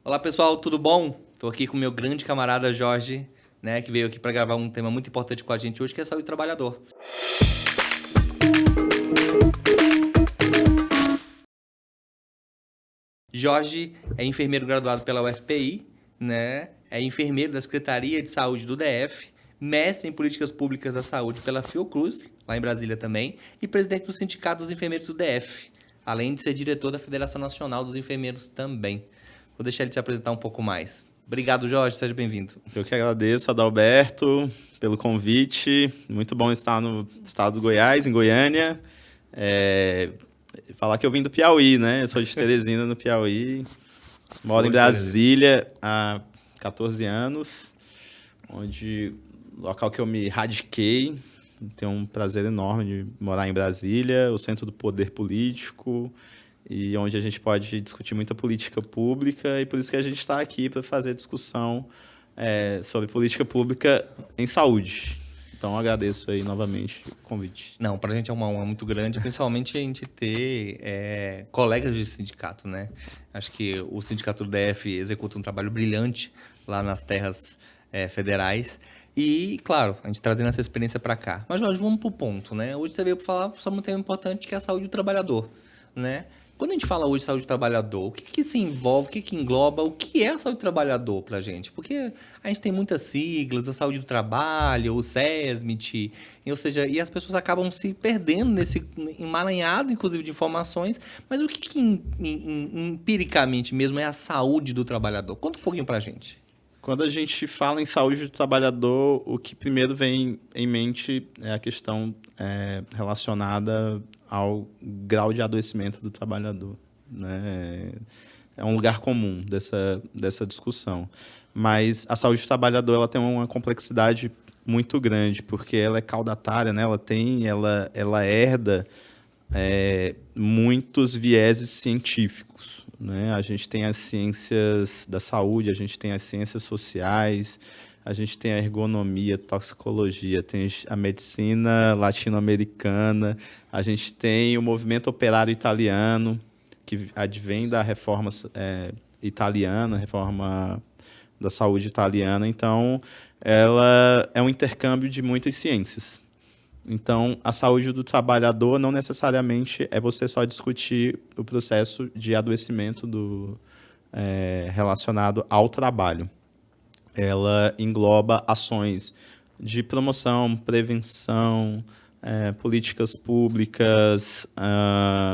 Olá pessoal, tudo bom? Estou aqui com o meu grande camarada Jorge, né, que veio aqui para gravar um tema muito importante com a gente hoje, que é a saúde do trabalhador. Jorge é enfermeiro graduado pela UFPI, né? É enfermeiro da Secretaria de Saúde do DF, mestre em Políticas Públicas da Saúde pela Fiocruz, lá em Brasília também, e presidente do Sindicato dos Enfermeiros do DF, além de ser diretor da Federação Nacional dos Enfermeiros também. Vou deixar ele se apresentar um pouco mais. Obrigado, Jorge. Seja bem-vindo. Eu que agradeço, Adalberto, pelo convite. Muito bom estar no estado do Goiás, em Goiânia. Falar que eu vim do Piauí, né? Eu sou de Teresina, no Piauí. Moro em Brasília há 14 anos, local que eu me radiquei. Tenho um prazer enorme de morar em Brasília, o centro do poder político, e onde a gente pode discutir muita política pública, e por isso que a gente está aqui para fazer discussão sobre política pública em saúde. Então, agradeço aí novamente o convite. Não, para a gente é uma honra muito grande, principalmente a gente ter colegas de sindicato, né? Acho que o Sindicato do DF executa um trabalho brilhante lá nas terras federais. E, claro, a gente trazendo essa experiência para cá. Mas, Jorge, vamos para o ponto, né? Hoje você veio para falar sobre um tema importante que é a saúde do trabalhador, né? Quando a gente fala hoje de saúde do trabalhador, o que se envolve, o que engloba, o que é a saúde do trabalhador para a gente? Porque a gente tem muitas siglas, a saúde do trabalho, o SESMIT, ou seja, e as pessoas acabam se perdendo nesse emaranhado, inclusive, de informações. Mas o que empiricamente mesmo é a saúde do trabalhador? Conta um pouquinho para a gente. Quando a gente fala em saúde do trabalhador, o que primeiro vem em mente é a questão relacionada ao grau de adoecimento do trabalhador, né? É um lugar comum dessa discussão. Mas a saúde do trabalhador ela tem uma complexidade muito grande, porque ela é caudatária, né? Ela herda muitos vieses científicos, né? A gente tem as ciências da saúde, a gente tem as ciências sociais, a gente tem a ergonomia, toxicologia, tem a medicina latino-americana, a gente tem o movimento operário italiano, que advém da reforma italiana, reforma da saúde italiana. Então, ela é um intercâmbio de muitas ciências. Então, a saúde do trabalhador não necessariamente é você só discutir o processo de adoecimento relacionado ao trabalho. Ela engloba ações de promoção, prevenção, políticas públicas,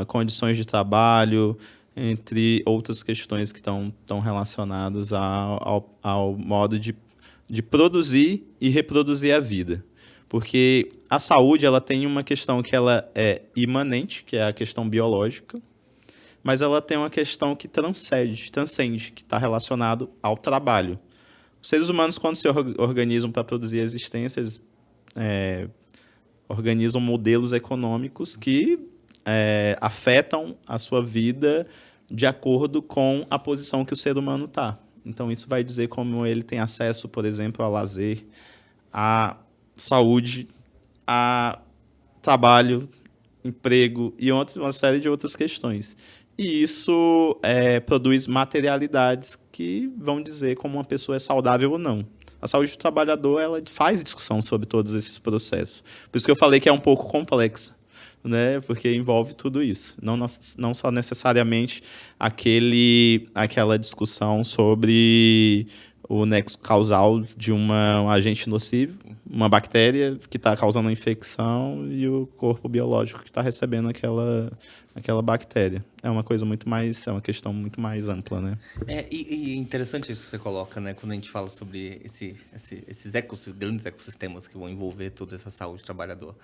condições de trabalho, entre outras questões que estão relacionadas ao modo de produzir e reproduzir a vida. Porque a saúde ela tem uma questão que ela é imanente, que é a questão biológica, mas ela tem uma questão que transcende, que está relacionado ao trabalho. Os seres humanos, quando se organizam para produzir existências, organizam modelos econômicos que afetam a sua vida de acordo com a posição que o ser humano está. Então, isso vai dizer como ele tem acesso, por exemplo, a lazer, a saúde, a trabalho, emprego e uma série de outras questões. E isso produz materialidades que vão dizer como uma pessoa é saudável ou não. A saúde do trabalhador ela faz discussão sobre todos esses processos. Por isso que eu falei que é um pouco complexa, né? Porque envolve tudo isso. Não só necessariamente aquela discussão sobre o nexo causal de um agente nocivo, uma bactéria que está causando uma infecção e o corpo biológico que está recebendo aquela bactéria. É uma uma questão muito mais ampla, né? E interessante isso que você coloca, né? Quando a gente fala sobre esses grandes ecossistemas que vão envolver toda essa saúde do trabalhador.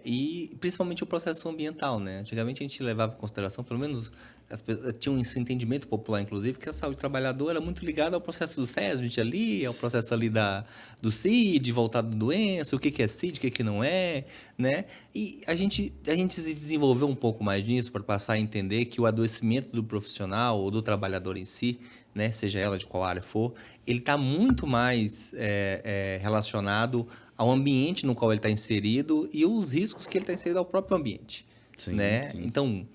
E principalmente o processo ambiental, né? Antigamente a gente levava em consideração, pelo menos tinha esse entendimento popular, inclusive, que a saúde do trabalhador era muito ligada ao processo do SESMIT ali, ao processo ali do CID, voltado à doença, o que é CID, o que não é, né? E a gente se desenvolveu um pouco mais nisso para passar a entender que o adoecimento do profissional ou do trabalhador em si, né, seja ela de qual área for, ele está muito mais relacionado ao ambiente no qual ele está inserido e os riscos que ele está inserido ao próprio ambiente, Sim, né? sim. Então,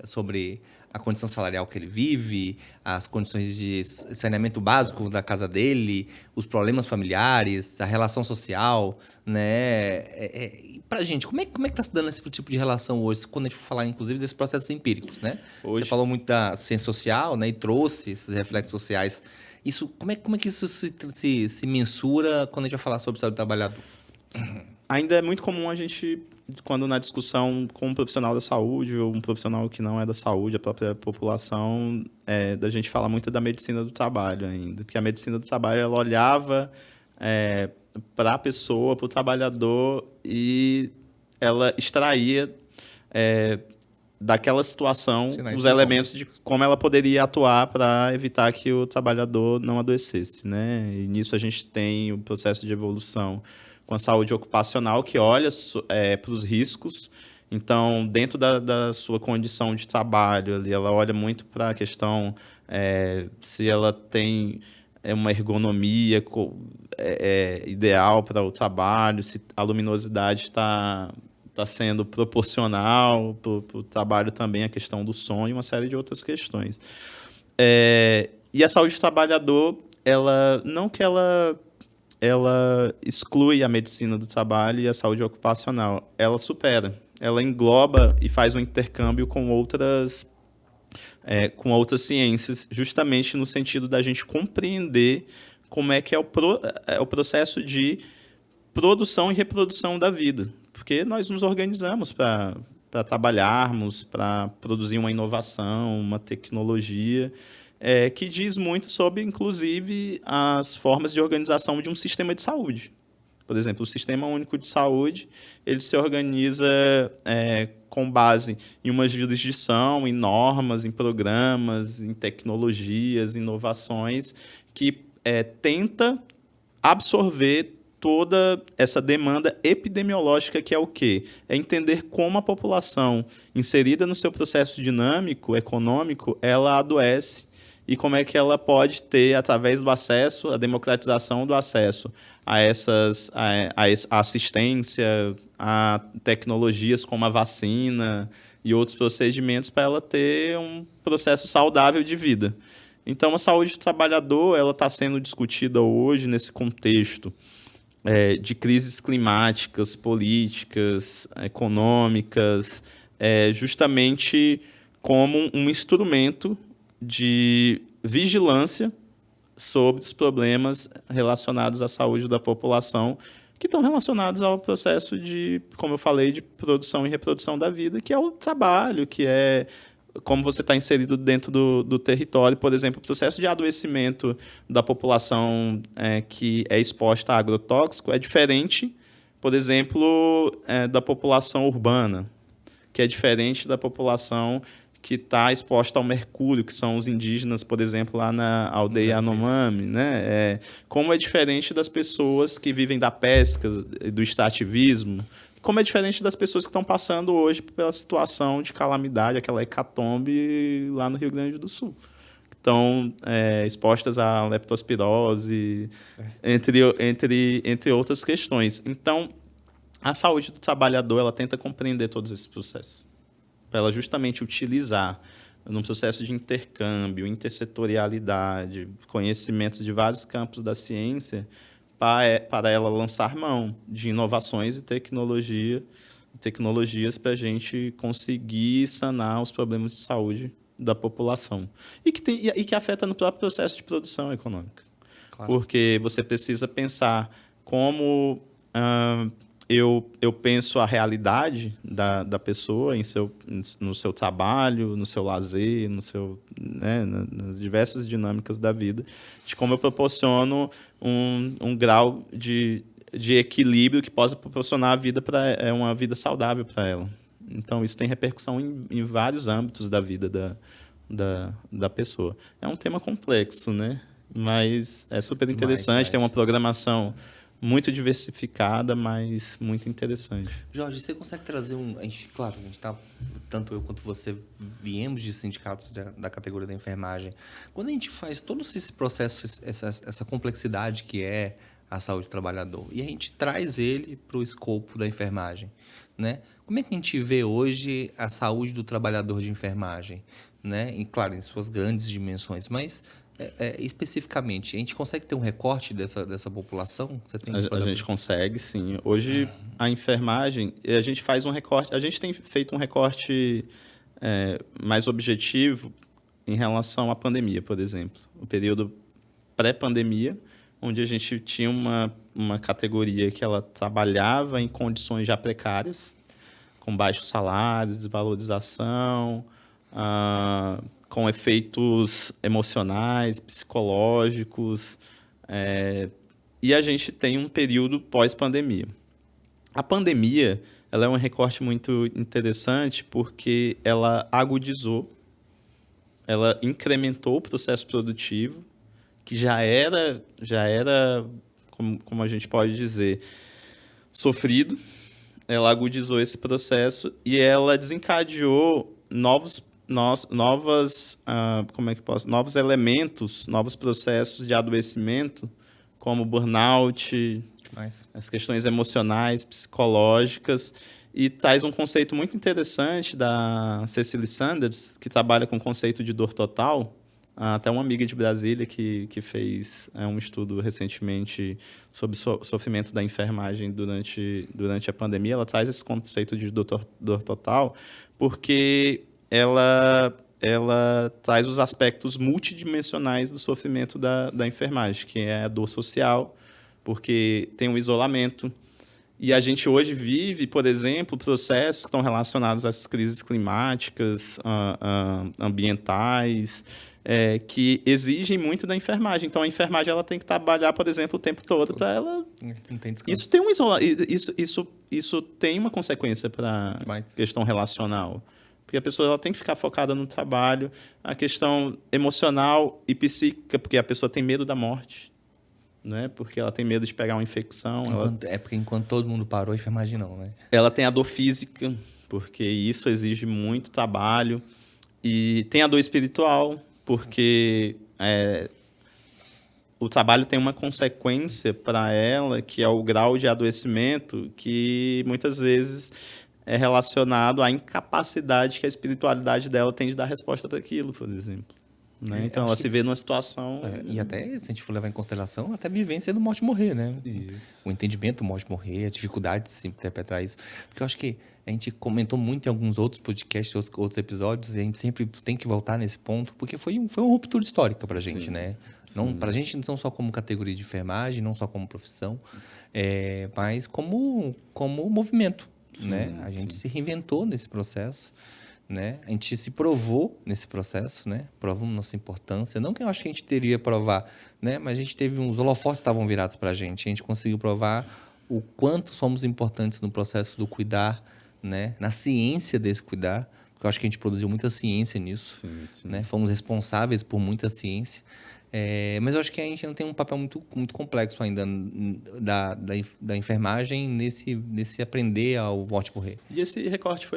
sobre a condição salarial que ele vive, as condições de saneamento básico da casa dele, os problemas familiares, a relação social, né? Pra gente, como é que tá se dando esse tipo de relação hoje, quando a gente for falar, inclusive, desses processos empíricos, né? Hoje, Você falou muito da ciência social, né? E trouxe esses reflexos sociais. Isso, como é que isso se mensura quando a gente vai falar sobre saúde do trabalhador? ainda é muito comum a gente, quando na discussão com um profissional da saúde ou um profissional que não é da saúde, a própria população, da gente falar muito da medicina do trabalho ainda. Porque a medicina do trabalho, ela olhava para a pessoa, para o trabalhador, e ela extraía daquela situação Sinais os e elementos sintomas. de como ela poderia atuar para evitar que o trabalhador não adoecesse, né? E nisso a gente tem o processo de evolução com a saúde ocupacional, que olha para os riscos. Então, dentro da sua condição de trabalho, ali, ela olha muito para a questão se ela tem uma ergonomia ideal para o trabalho, se a luminosidade está sendo proporcional para o trabalho também, a questão do som e uma série de outras questões. E a saúde do trabalhador, não que ela exclui a medicina do trabalho e a saúde ocupacional, ela supera, ela engloba e faz um intercâmbio com outras ciências, justamente no sentido da gente compreender como é que é o processo de produção e reprodução da vida. Porque nós nos organizamos para trabalharmos, para produzir uma inovação, uma tecnologia, que diz muito sobre, inclusive, as formas de organização de um sistema de saúde. Por exemplo, o Sistema Único de Saúde, ele se organiza com base em uma jurisdição, em normas, em programas, em tecnologias, inovações, que tenta absorver toda essa demanda epidemiológica, que é o quê? É entender como a população, inserida no seu processo dinâmico, econômico, ela adoece e como é que ela pode ter, através do acesso, a democratização do acesso a assistência, a tecnologias como a vacina e outros procedimentos para ela ter um processo saudável de vida. Então, a saúde do trabalhador ela está sendo discutida hoje nesse contexto de crises climáticas, políticas, econômicas, justamente como um instrumento de vigilância sobre os problemas relacionados à saúde da população, que estão relacionados ao processo de, como eu falei, de produção e reprodução da vida, que é o trabalho, que é como você está inserido dentro do território. Por exemplo, o processo de adoecimento da população que é exposta a agrotóxico é diferente, por exemplo, da população urbana, que é diferente da população que está exposta ao mercúrio, que são os indígenas, por exemplo, lá na aldeia Yanomami, né? Como é diferente das pessoas que vivem da pesca, do extrativismo, como é diferente das pessoas que estão passando hoje pela situação de calamidade, aquela hecatombe lá no Rio Grande do Sul. Estão expostas à leptospirose, entre outras questões. Então, a saúde do trabalhador ela tenta compreender todos esses processos, para ela justamente utilizar num processo de intercâmbio, intersetorialidade, conhecimentos de vários campos da ciência, para ela lançar mão de inovações e tecnologias para a gente conseguir sanar os problemas de saúde da população. E que afeta no próprio processo de produção econômica. Claro. Porque você precisa pensar como eu penso a realidade da pessoa no seu trabalho, no seu lazer, nas diversas dinâmicas da vida, de como eu proporciono um grau de equilíbrio que possa proporcionar uma vida saudável para ela. Então, isso tem repercussão em vários âmbitos da vida da pessoa. É um tema complexo, né? Mas é super interessante, tem uma programação muito diversificada, mas muito interessante. Jorge, você consegue trazer claro, a gente tá, tanto eu quanto você viemos de sindicatos da categoria da enfermagem. Quando a gente faz todo esse processo, essa complexidade que é a saúde do trabalhador, e a gente traz ele para o escopo da enfermagem, né? Como é que a gente vê hoje a saúde do trabalhador de enfermagem? né? E, claro, em suas grandes dimensões, mas especificamente, a gente consegue ter um recorte dessa população? Você tem A gente consegue, sim. Hoje, a enfermagem, a gente faz um recorte, a gente tem feito um recorte mais objetivo em relação à pandemia, por exemplo. O período pré-pandemia, onde a gente tinha uma categoria que ela trabalhava em condições já precárias, com baixos salários, desvalorização, com efeitos emocionais, psicológicos, e a gente tem um período pós-pandemia. A pandemia, ela é um recorte muito interessante porque ela agudizou, ela incrementou o processo produtivo, que já era como a gente pode dizer, sofrido. Ela agudizou esse processo e ela desencadeou novos elementos, novos processos de adoecimento, como burnout, as questões emocionais, psicológicas, e traz um conceito muito interessante da Cecily Sanders, que trabalha com o conceito de dor total. Até uma amiga de Brasília que fez um estudo recentemente sobre sofrimento da enfermagem durante a pandemia. Ela traz esse conceito de dor total porque ela traz os aspectos multidimensionais do sofrimento da enfermagem, que é a dor social, porque tem o isolamento. E a gente hoje vive, por exemplo, processos que estão relacionados às crises climáticas, ambientais, que exigem muito da enfermagem. Então, a enfermagem ela tem que trabalhar, por exemplo, o tempo todo para ela... Não tem descanso. Isso tem isso tem uma consequência para a questão relacional. Porque a pessoa ela tem que ficar focada no trabalho, a questão emocional e psíquica, porque a pessoa tem medo da morte, né? Porque ela tem medo de pegar uma infecção. Porque enquanto todo mundo parou, a enfermagem não, né? Ela tem a dor física, porque isso exige muito trabalho. E tem a dor espiritual, porque o trabalho tem uma consequência para ela, que é o grau de adoecimento, que muitas vezes é relacionado à incapacidade que a espiritualidade dela tem de dar resposta para aquilo, por exemplo. Né? Então, ela se vê numa situação... E até, se a gente for levar em consideração, até a vivência do morte e morrer, né? Isso. O entendimento do morte e morrer, a dificuldade de se interpretar isso. Porque eu acho que a gente comentou muito em alguns outros podcasts, outros episódios, e a gente sempre tem que voltar nesse ponto, porque foi uma ruptura histórica para a gente, né? Para a gente, não só como categoria de enfermagem, não só como profissão, mas como movimento, né? A gente se reinventou nesse processo. Né? A gente se provou nesse processo, né? Provamos nossa importância. Não que eu acho que a gente teria provar, né? Mas a gente teve uns holofotes que estavam virados para a gente. A gente conseguiu provar o quanto somos importantes no processo do cuidar, né? Na ciência desse cuidar. Porque eu acho que a gente produziu muita ciência nisso. Sim. Né? Fomos responsáveis por muita ciência. Mas eu acho que a gente não tem um papel muito, muito complexo ainda da enfermagem nesse aprender ao morte e morrer. E esse recorte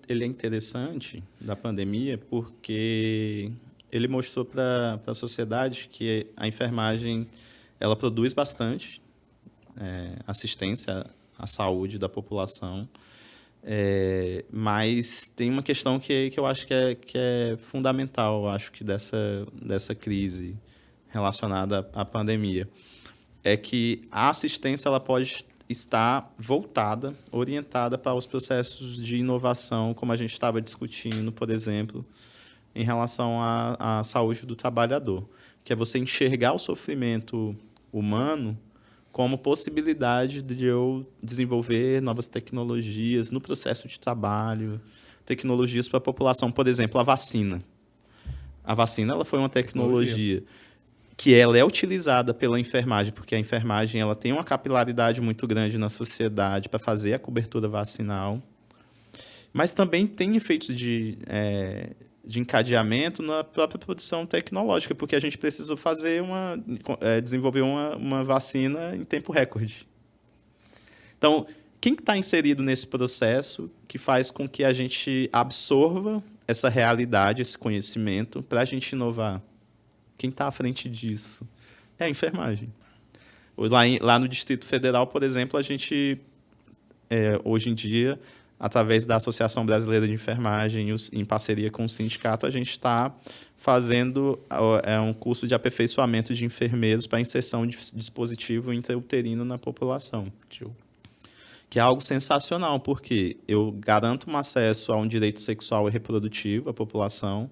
ele é interessante da pandemia porque ele mostrou para a sociedade que a enfermagem ela produz bastante assistência à saúde da população, mas tem uma questão que eu acho que é fundamental, eu acho que dessa crise relacionada à pandemia, é que a assistência ela pode estar voltada, orientada para os processos de inovação, como a gente estava discutindo, por exemplo, em relação à saúde do trabalhador, que é você enxergar o sofrimento humano como possibilidade de eu desenvolver novas tecnologias no processo de trabalho, tecnologias para a população, por exemplo, a vacina. A vacina ela foi uma tecnologia que ela é utilizada pela enfermagem, porque a enfermagem ela tem uma capilaridade muito grande na sociedade para fazer a cobertura vacinal, mas também tem efeitos de encadeamento na própria produção tecnológica, porque a gente precisou desenvolver uma vacina em tempo recorde. Então, quem está inserido nesse processo que faz com que a gente absorva essa realidade, esse conhecimento, para a gente inovar? Quem está à frente disso é a enfermagem. Lá no Distrito Federal, por exemplo, a gente, hoje em dia, através da Associação Brasileira de Enfermagem, em parceria com o sindicato, a gente está fazendo um curso de aperfeiçoamento de enfermeiros para inserção de dispositivo intrauterino na população. Que é algo sensacional, porque eu garanto um acesso a um direito sexual e reprodutivo à população,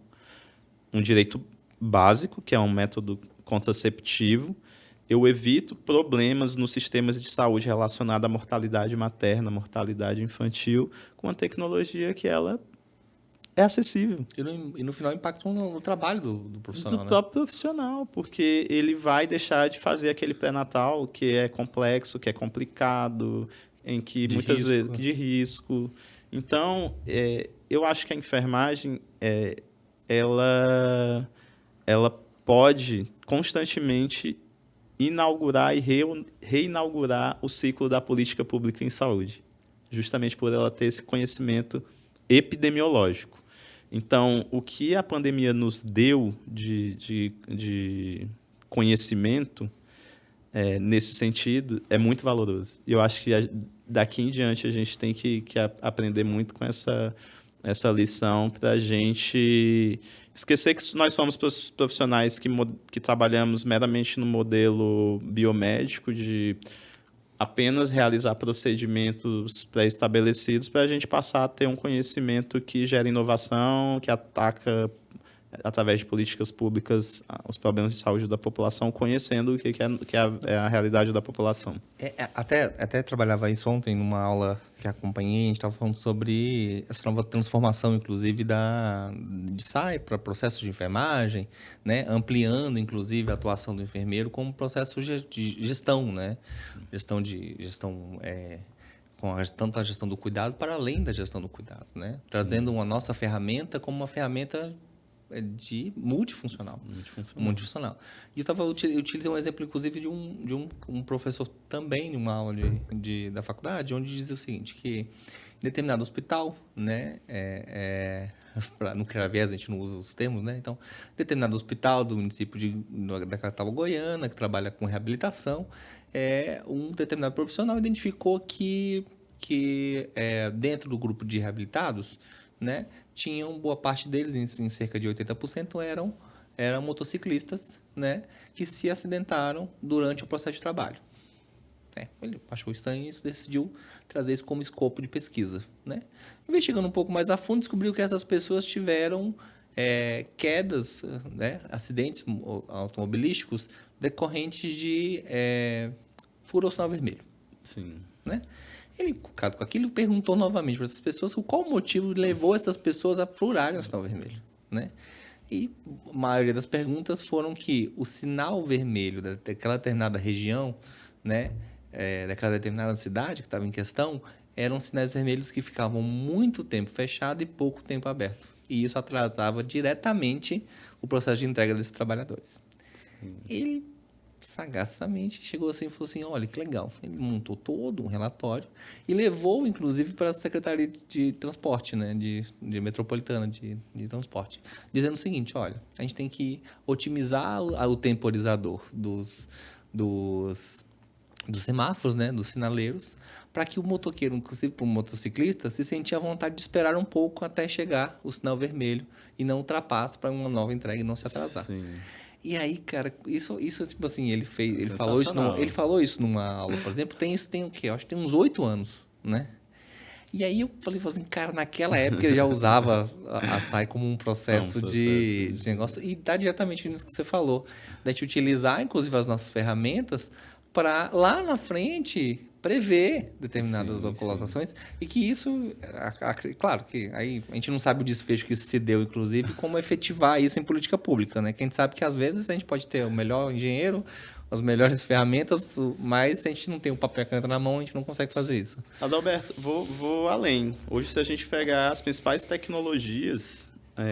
um direito básico, que é um método contraceptivo. Eu evito problemas nos sistemas de saúde relacionados à mortalidade materna, mortalidade infantil, com a tecnologia que ela é acessível. E no final impacta no trabalho do profissional, Do né? próprio profissional, porque ele vai deixar de fazer aquele pré-natal que é complexo, que é complicado, em que De muitas risco. vezes de risco. Então, eu acho que a enfermagem ela pode constantemente inaugurar e reinaugurar o ciclo da política pública em saúde, justamente por ela ter esse conhecimento epidemiológico. Então, o que a pandemia nos deu de conhecimento nesse sentido é muito valoroso. E eu acho que daqui em diante a gente tem que aprender muito com essa lição para a gente esquecer que nós somos profissionais que trabalhamos meramente no modelo biomédico de apenas realizar procedimentos pré-estabelecidos para a gente passar a ter um conhecimento que gera inovação, que ataca, através de políticas públicas, os problemas de saúde da população, conhecendo o que é a realidade da população. Até trabalhava isso ontem numa aula que acompanhei, a gente estava falando sobre essa nova transformação, inclusive, de SAI para processos de enfermagem, né? Ampliando, inclusive, a atuação do enfermeiro como processo de gestão, né? Com tanto a gestão do cuidado para além da gestão do cuidado, né? Trazendo uma nossa ferramenta como uma ferramenta de multifuncional. E eu utilizei um exemplo, inclusive, de um professor também, de uma aula da faculdade, onde dizia o seguinte, que em determinado hospital, né, não criar viés, a gente não usa os termos, né? Então, determinado hospital do município da capital goiana, que trabalha com reabilitação, um determinado profissional identificou que dentro do grupo de reabilitados, né, tinham boa parte deles, em cerca de 80%, eram motociclistas, né, que se acidentaram durante o processo de trabalho. Ele achou estranho isso, decidiu trazer isso como escopo de pesquisa, né? Investigando um pouco mais a fundo, descobriu que essas pessoas tiveram quedas, né, acidentes automobilísticos decorrentes de furo ao sinal vermelho. Sim. Né? Ele, cucado com aquilo, perguntou novamente para essas pessoas qual o motivo levou essas pessoas a furarem o sinal vermelho, né? E a maioria das perguntas foram que o sinal vermelho daquela determinada região, né, daquela determinada cidade que estava em questão, eram sinais vermelhos que ficavam muito tempo fechado e pouco tempo aberto. E isso atrasava diretamente o processo de entrega desses trabalhadores. Sim. Ele sagazamente chegou assim e falou assim, olha que legal, ele montou todo um relatório e levou inclusive para a Secretaria de Transporte, né, de Metropolitana de Transporte, dizendo o seguinte, olha, a gente tem que otimizar o temporizador dos semáforos, né, dos sinaleiros, para que o motoqueiro, inclusive para o motociclista, se sentia à vontade de esperar um pouco até chegar o sinal vermelho e não ultrapasse para uma nova entrega e não se atrasar. Sim. E aí, cara, isso tipo assim, ele falou isso numa aula, por exemplo, tem o quê? Eu acho que tem uns 8 anos, né? E aí eu falei assim, cara, naquela época ele já usava a SAI como um processo de negócio, e dá diretamente nisso que você falou, da gente utilizar, inclusive, as nossas ferramentas para, lá na frente, prever determinadas colocações, e que isso, claro, que aí a gente não sabe o desfecho que isso se deu, inclusive, como efetivar isso em política pública, né? Que a gente sabe que, às vezes, a gente pode ter o melhor engenheiro, as melhores ferramentas, mas se a gente não tem o papel e a caneta na mão, a gente não consegue fazer isso. Adalberto, vou além. Hoje, se a gente pegar as principais tecnologias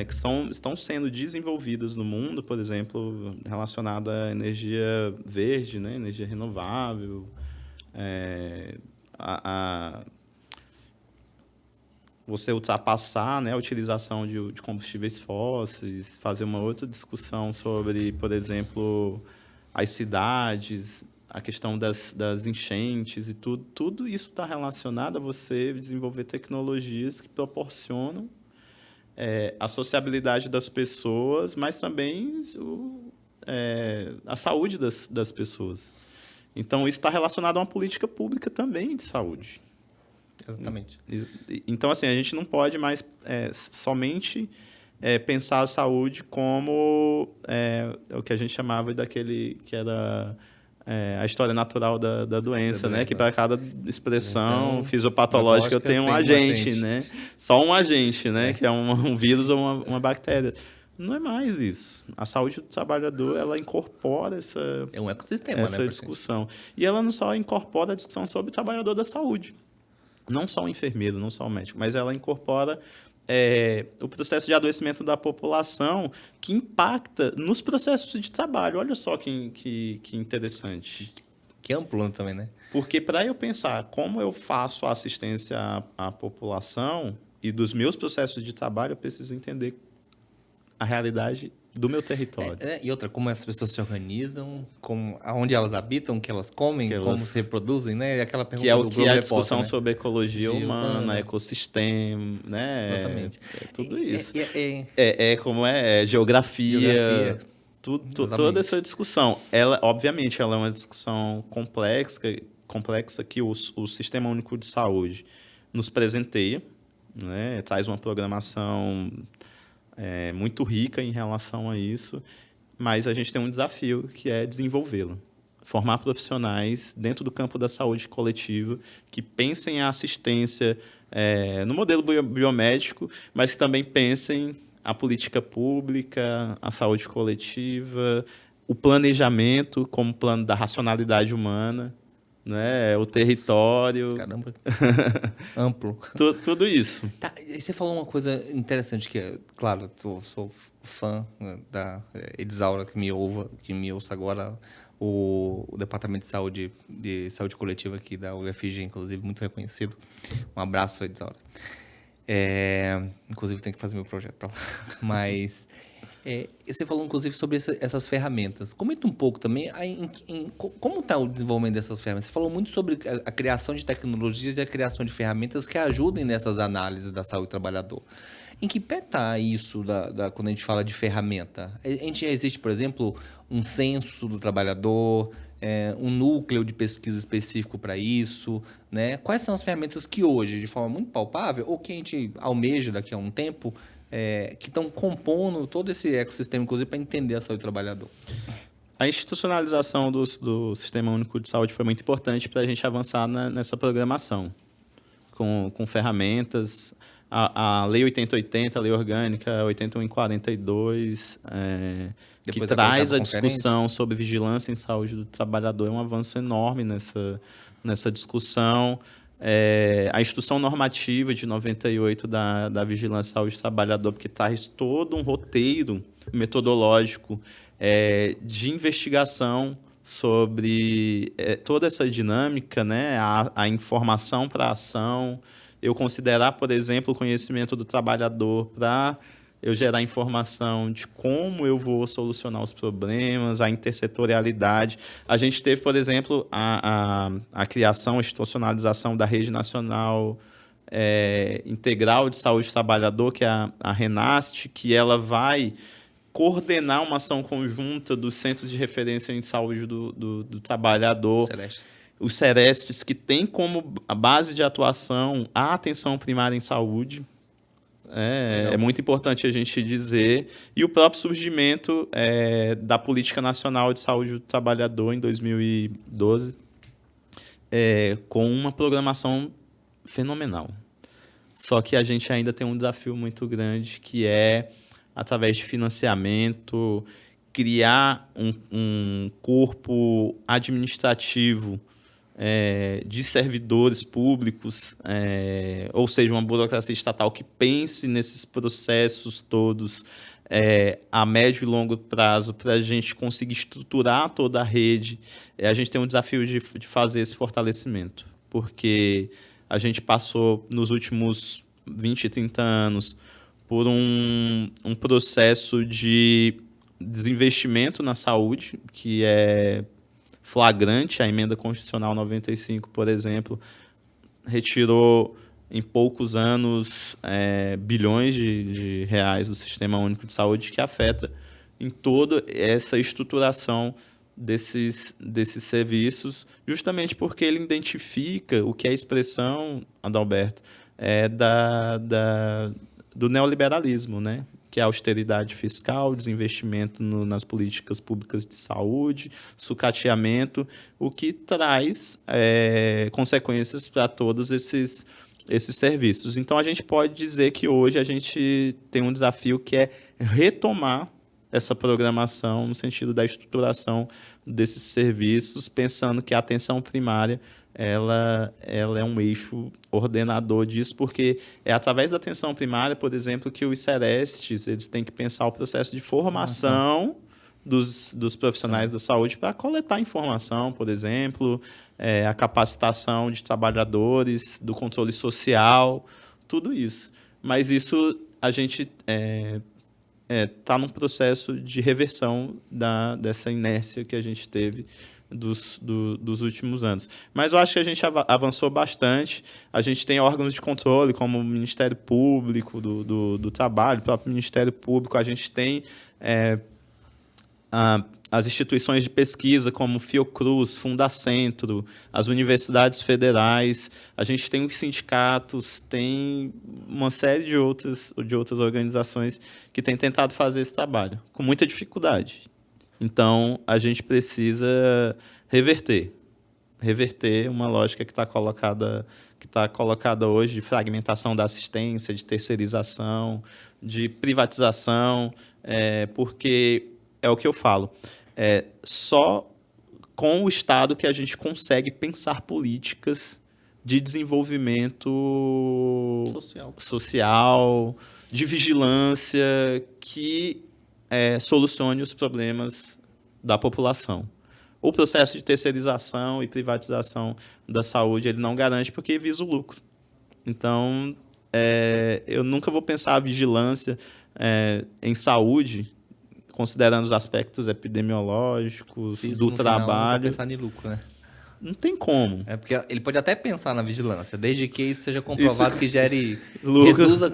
que estão sendo desenvolvidas no mundo, por exemplo, relacionada à energia verde, né? Energia renovável, você ultrapassar, né, a utilização de combustíveis fósseis, fazer uma outra discussão sobre, por exemplo, as cidades a questão das enchentes e tudo isso está relacionado a você desenvolver tecnologias que proporcionam a sociabilidade das pessoas, mas também a saúde das pessoas. Então, isso está relacionado a uma política pública também de saúde. Exatamente. Então, assim, a gente não pode mais somente pensar a saúde como o que a gente chamava daquele que era a história natural da doença, né? Que para cada expressão fisiopatológica eu tenho um agente, né? Só um agente, né? Que é um vírus ou uma bactéria. Não é mais isso. A saúde do trabalhador, ela incorpora é um ecossistema, essa discussão. E ela não só incorpora a discussão sobre o trabalhador da saúde, não só o enfermeiro, não só o médico, mas ela incorpora o processo de adoecimento da população que impacta nos processos de trabalho. Olha só que interessante. Que amplo também, né? Porque para eu pensar como eu faço a assistência à população e dos meus processos de trabalho, eu preciso entender a realidade do meu território. E outra, como as pessoas se organizam, aonde elas habitam, o que elas comem, como se reproduzem, né? E aquela pergunta que é a discussão sobre ecologia humana, ecossistema, né? Exatamente. Tudo isso. Geografia. Toda essa discussão. Obviamente, ela é uma discussão complexa que o Sistema Único de Saúde nos presenteia, né? Traz uma programação muito rica em relação a isso, mas a gente tem um desafio que é desenvolvê-la. Formar profissionais dentro do campo da saúde coletiva que pensem a assistência no modelo biomédico, mas que também pensem a política pública, a saúde coletiva, o planejamento como plano da racionalidade humana, né? O território. Caramba, amplo. Tudo isso. Tá, e você falou uma coisa interessante que, claro, eu sou fã da Edisaura, que me ouça agora, o Departamento de Saúde Coletiva aqui da UFG, inclusive, muito reconhecido. Um abraço, Edisaura. Inclusive, tenho que fazer meu projeto para lá. Mas você falou, inclusive, sobre essas ferramentas. Comenta um pouco também como está o desenvolvimento dessas ferramentas. Você falou muito sobre a criação de tecnologias e a criação de ferramentas que ajudem nessas análises da saúde do trabalhador. Em que pé está isso quando a gente fala de ferramenta? Já existe, por exemplo, um censo do trabalhador, um núcleo de pesquisa específico para isso, né? Quais são as ferramentas que hoje, de forma muito palpável, ou que a gente almeja daqui a um tempo, que estão compondo todo esse ecossistema, inclusive, para entender a saúde do trabalhador? A institucionalização do Sistema Único de Saúde foi muito importante para a gente avançar nessa programação, com ferramentas. A Lei 8080, a Lei Orgânica 8142, que traz a discussão sobre vigilância em saúde do trabalhador, é um avanço enorme nessa discussão. A Instrução Normativa de 98 da Vigilância em Saúde do Trabalhador, porque traz todo um roteiro metodológico de investigação sobre toda essa dinâmica, né? A informação para a ação. Eu considerar, por exemplo, o conhecimento do trabalhador para eu gerar informação de como eu vou solucionar os problemas, a intersetorialidade. A gente teve, por exemplo, a criação, a institucionalização da Rede Nacional Integral de Saúde do Trabalhador, que é a RENAST, que ela vai coordenar uma ação conjunta dos Centros de Referência em Saúde do Trabalhador. Os CERESTs, que tem como base de atuação a atenção primária em saúde. É muito importante a gente dizer. E o próprio surgimento da Política Nacional de Saúde do Trabalhador em 2012, com uma programação fenomenal. Só que a gente ainda tem um desafio muito grande, que é, através de financiamento, criar um corpo administrativo de servidores públicos, ou seja, uma burocracia estatal que pense nesses processos todos a médio e longo prazo, para a gente conseguir estruturar toda a rede. A gente tem um desafio de fazer esse fortalecimento, porque a gente passou nos últimos 20, 30 anos por um processo de desinvestimento na saúde, que flagrante. A emenda constitucional 95, por exemplo, retirou em poucos anos bilhões de reais do Sistema Único de Saúde, que afeta em toda essa estruturação desses serviços, justamente porque ele identifica o que é a expressão, Adalberto, do neoliberalismo, né? Que é a austeridade fiscal, desinvestimento nas políticas públicas de saúde, sucateamento, o que traz consequências para todos esses serviços. Então, a gente pode dizer que hoje a gente tem um desafio que é retomar essa programação no sentido da estruturação desses serviços, pensando que a atenção primária ela é um eixo ordenador disso, porque é através da atenção primária, por exemplo, que os Serestes eles têm que pensar o processo de formação dos profissionais da saúde para coletar informação, por exemplo, a capacitação de trabalhadores, do controle social, tudo isso. Mas isso a gente está num processo de reversão dessa inércia que a gente teve dos últimos anos. Mas eu acho que a gente avançou bastante. A gente tem órgãos de controle, como o Ministério Público do Trabalho, o próprio Ministério Público. A gente tem as instituições de pesquisa, como Fiocruz, Fundacentro, as universidades federais. A gente tem os sindicatos, tem uma série de outras organizações que têm tentado fazer esse trabalho, com muita dificuldade. Então, a gente precisa reverter uma lógica que está colocada hoje de fragmentação da assistência, de terceirização, de privatização, porque é o que eu falo, só com o Estado que a gente consegue pensar políticas de desenvolvimento social, de vigilância, que solucione os problemas da população. O processo de terceirização e privatização da saúde ele não garante porque visa o lucro. Então, eu nunca vou pensar a vigilância em saúde considerando os aspectos epidemiológicos, do trabalho. Final, não pensar em lucro, né? Não tem como. Porque ele pode até pensar na vigilância, desde que isso seja comprovado que gere reduza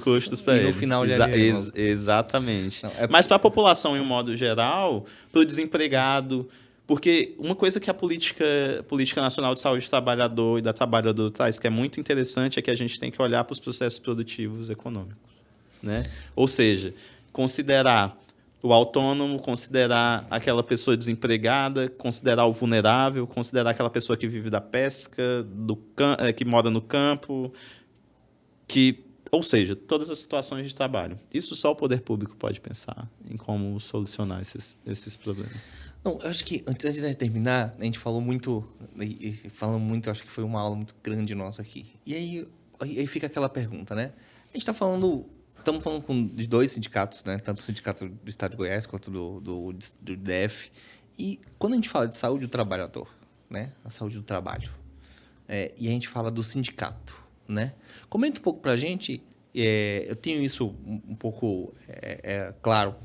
custos para ele. No final gere exatamente. Não, mas para a população, em um modo geral, para o desempregado, porque uma coisa que a política nacional de saúde do trabalhador e da trabalhadora traz, que é muito interessante, é que a gente tem que olhar para os processos produtivos econômicos, né? Ou seja, considerar o autônomo, considerar aquela pessoa desempregada, considerar o vulnerável, considerar aquela pessoa que vive da pesca, que mora no campo, ou seja, todas as situações de trabalho. Isso só o poder público pode pensar em como solucionar esses problemas. Não, eu acho que antes de terminar, a gente falou muito, acho que foi uma aula muito grande nossa aqui. E aí fica aquela pergunta, né? A gente está falando... Estamos falando de dois sindicatos, né? Tanto o sindicato do Estado de Goiás quanto do DF. E quando a gente fala de saúde do trabalhador, né? A saúde do trabalho, e a gente fala do sindicato, né? Comenta um pouco para a gente. Eu tenho isso um pouco claro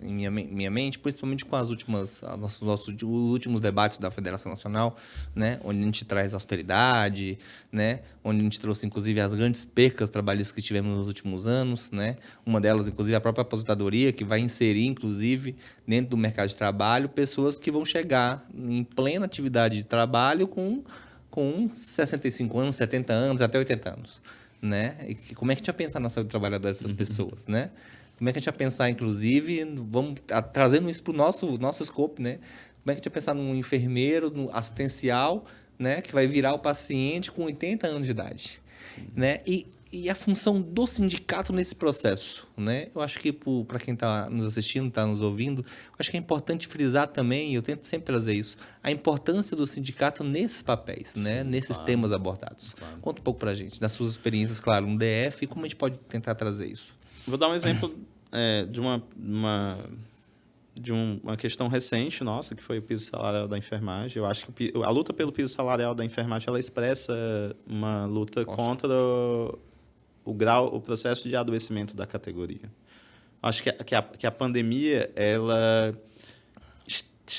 em minha mente, principalmente com os últimos debates da Federação Nacional, né, onde a gente traz austeridade, né, onde a gente trouxe, inclusive, as grandes percas trabalhistas que tivemos nos últimos anos, né, uma delas, inclusive, a própria aposentadoria, que vai inserir, inclusive, dentro do mercado de trabalho, pessoas que vão chegar em plena atividade de trabalho com 65 anos, 70 anos, até 80 anos. Né? E como é que a gente ia pensar na saúde do trabalhador dessas pessoas, né? Como é que a gente ia pensar, inclusive, trazendo isso para o nosso scope, né? Como é que a gente ia pensar num enfermeiro, no assistencial, né? Que vai virar o paciente com 80 anos de idade, né? E a função do sindicato nesse processo, né? Eu acho que para quem está nos assistindo, está nos ouvindo, eu acho que é importante frisar também, e eu tento sempre trazer isso, a importância do sindicato nesses papéis, né? Nesses temas abordados. Claro. Conta um pouco para a gente, das suas experiências, claro, no DF, e como a gente pode tentar trazer isso. Vou dar um exemplo de uma questão recente nossa, que foi o piso salarial da enfermagem. Eu acho que a luta pelo piso salarial da enfermagem ela expressa uma luta contra o processo de adoecimento da categoria. Acho que a pandemia ela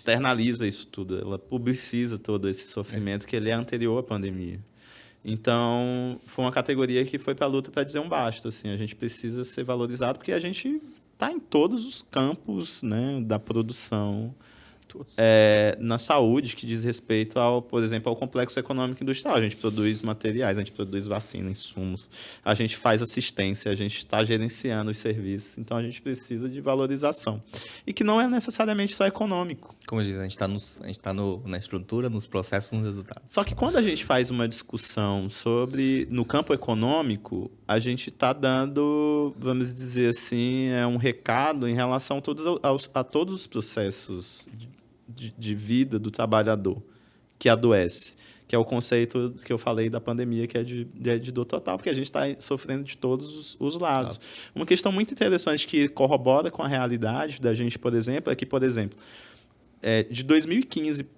externaliza isso tudo, ela publiciza todo esse sofrimento que ele é anterior à pandemia. Então, foi uma categoria que foi para a luta para dizer um basta. Assim, a gente precisa ser valorizado porque a gente está em todos os campos, né, da produção, na saúde, que diz respeito ao, por exemplo, ao complexo econômico industrial. A gente produz materiais, a gente produz vacina, insumos, a gente faz assistência, a gente está gerenciando os serviços. Então, a gente precisa de valorização. E que não é necessariamente só econômico. Como eu disse, a gente está na estrutura, nos processos, nos resultados. Só que quando a gente faz uma discussão no campo econômico, a gente está dando, vamos dizer assim, um recado em relação a todos os processos de vida do trabalhador que adoece, que é o conceito que eu falei da pandemia, que é de dor total, porque a gente está sofrendo de todos os lados. Uma questão muito interessante que corrobora com a realidade da gente, por exemplo, é que, por exemplo, de 2015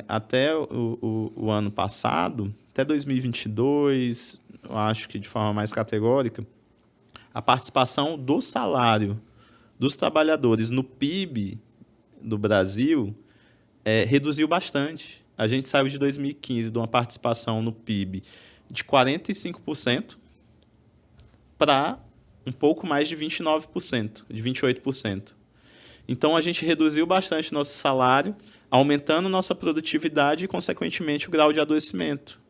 até o ano passado, até 2022, eu acho que de forma mais categórica, a participação do salário dos trabalhadores no PIB do Brasil reduziu bastante. A gente saiu de 2015 de uma participação no PIB de 45% para um pouco mais de 29%, de 28%. Então, a gente reduziu bastante nosso salário, aumentando nossa produtividade e, consequentemente, o grau de adoecimento,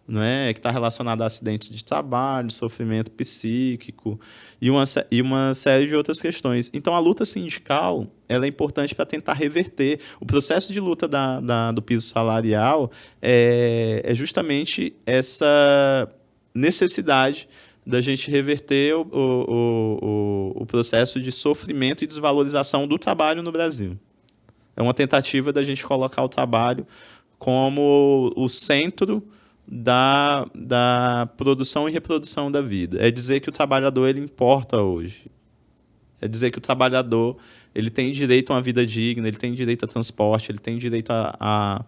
não é? Que está relacionado a acidentes de trabalho, sofrimento psíquico e uma série de outras questões. Então, a luta sindical ela é importante para tentar reverter. O processo de luta do piso salarial é justamente essa necessidade da gente reverter o processo de sofrimento e desvalorização do trabalho no Brasil. É uma tentativa da gente colocar o trabalho como o centro da produção e reprodução da vida. É dizer que o trabalhador ele importa hoje. É dizer que o trabalhador ele tem direito a uma vida digna, ele tem direito a transporte, ele tem direito a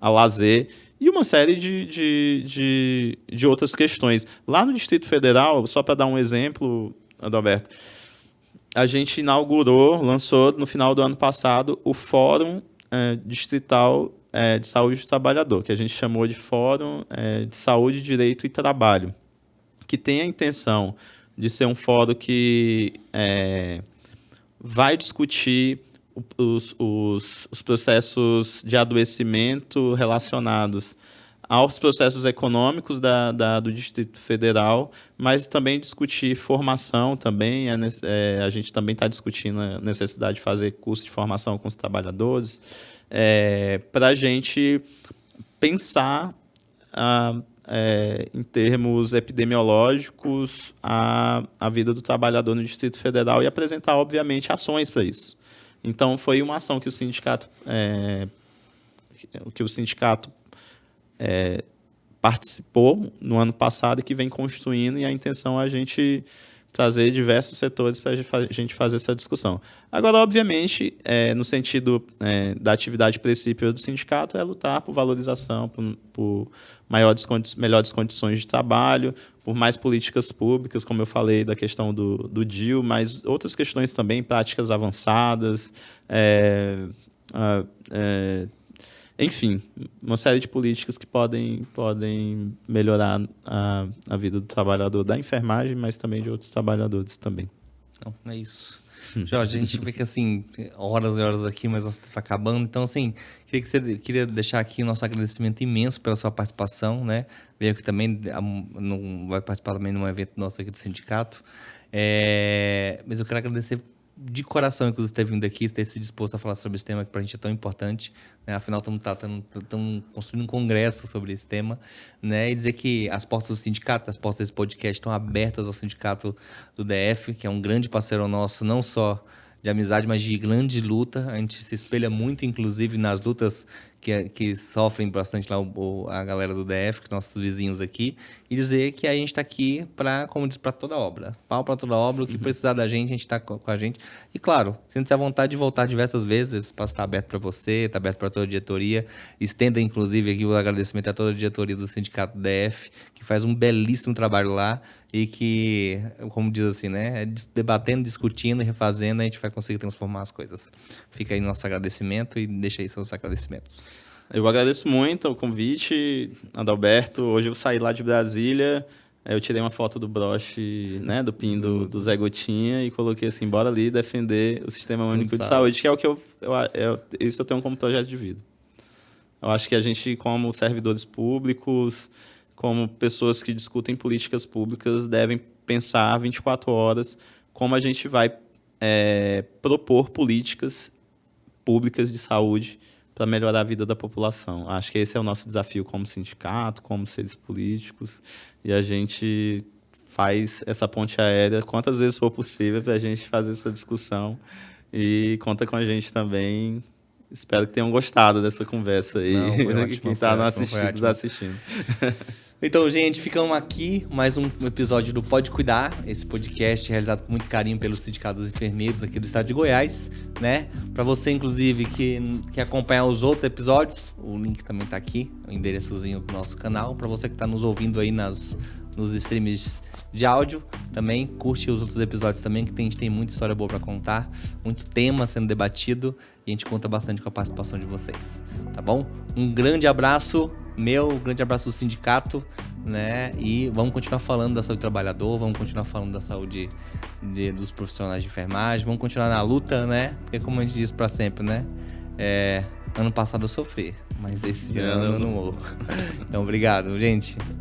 lazer e uma série de outras questões. Lá no Distrito Federal, só para dar um exemplo, Adalberto, a gente lançou no final do ano passado o Fórum Distrital de Saúde do Trabalhador, que a gente chamou de Fórum de Saúde, Direito e Trabalho, que tem a intenção de ser um fórum que vai discutir os processos de adoecimento relacionados aos processos econômicos do Distrito Federal, mas também discutir formação também. A gente também está discutindo a necessidade de fazer curso de formação com os trabalhadores, para a gente pensar em termos epidemiológicos a vida do trabalhador no Distrito Federal e apresentar, obviamente, ações para isso. Então, foi uma ação que o sindicato participou no ano passado e que vem construindo, e a intenção é a gente trazer diversos setores para a gente fazer essa discussão. Agora, obviamente, no sentido da atividade principal do sindicato, é lutar por valorização, por melhores condições de trabalho, por mais políticas públicas, como eu falei da questão do DIU, mas outras questões também, práticas avançadas, enfim, uma série de políticas que podem melhorar a vida do trabalhador da enfermagem, mas também de outros trabalhadores também. Não, é isso. Jorge, a gente vê que, assim, horas e horas aqui, mas nós está acabando. Então, assim, queria deixar aqui o nosso agradecimento imenso pela sua participação, né? Veio aqui também, vai participar também de um evento nosso aqui do sindicato. Mas eu quero agradecer de coração, inclusive, ter vindo aqui, ter se disposto a falar sobre esse tema que para a gente é tão importante, né? Afinal, estamos construindo um congresso sobre esse tema, né? E dizer que as portas do sindicato, as portas desse podcast estão abertas ao sindicato do DF, que é um grande parceiro nosso, não só de amizade, mas de grande luta. A gente se espelha muito, inclusive, nas lutas que sofrem bastante lá a galera do DF, que nossos vizinhos aqui, e dizer que a gente está aqui para, como diz, para toda obra. Pau para toda obra, o que precisar da gente está com a gente. E claro, sinta-se à vontade de voltar diversas vezes, esse espaço está aberto para você, está aberto para toda a diretoria. Estenda, inclusive, aqui o agradecimento a toda a diretoria do Sindicato DF, que faz um belíssimo trabalho lá e que, como diz assim, né, debatendo, discutindo e refazendo, a gente vai conseguir transformar as coisas. Fica aí nosso agradecimento e deixa aí seus agradecimentos. Eu agradeço muito o convite, Adalberto. Hoje eu saí lá de Brasília, eu tirei uma foto do broche, né, do PIN do Zé Gotinha e coloquei assim, bora ali defender o Sistema Único de Saúde, que é o que isso eu tenho como projeto de vida. Eu acho que a gente, como servidores públicos, como pessoas que discutem políticas públicas, devem pensar 24 horas como a gente vai propor políticas públicas de saúde para melhorar a vida da população. Acho que esse é o nosso desafio como sindicato, como seres políticos, e a gente faz essa ponte aérea quantas vezes for possível para a gente fazer essa discussão, e conta com a gente também. Espero que tenham gostado dessa conversa aí. Não, foi ótimo, quem está nos assistindo. Então, gente, ficamos aqui, mais um episódio do Pode Cuidar, esse podcast realizado com muito carinho pelos sindicatos dos enfermeiros aqui do estado de Goiás, né? Para você, inclusive, que quer acompanhar os outros episódios, o link também tá aqui, o endereçozinho do nosso canal. Para você que está nos ouvindo aí nos streams de áudio, também curte os outros episódios também, que a gente tem muita história boa para contar, muito tema sendo debatido, e a gente conta bastante com a participação de vocês, tá bom? Um grande abraço um grande abraço do sindicato, né? E vamos continuar falando da saúde do trabalhador, vamos continuar falando da saúde dos profissionais de enfermagem, vamos continuar na luta, né? Porque como a gente diz para sempre, né? Ano passado eu sofri, mas esse ano eu não morro. Então, obrigado, gente.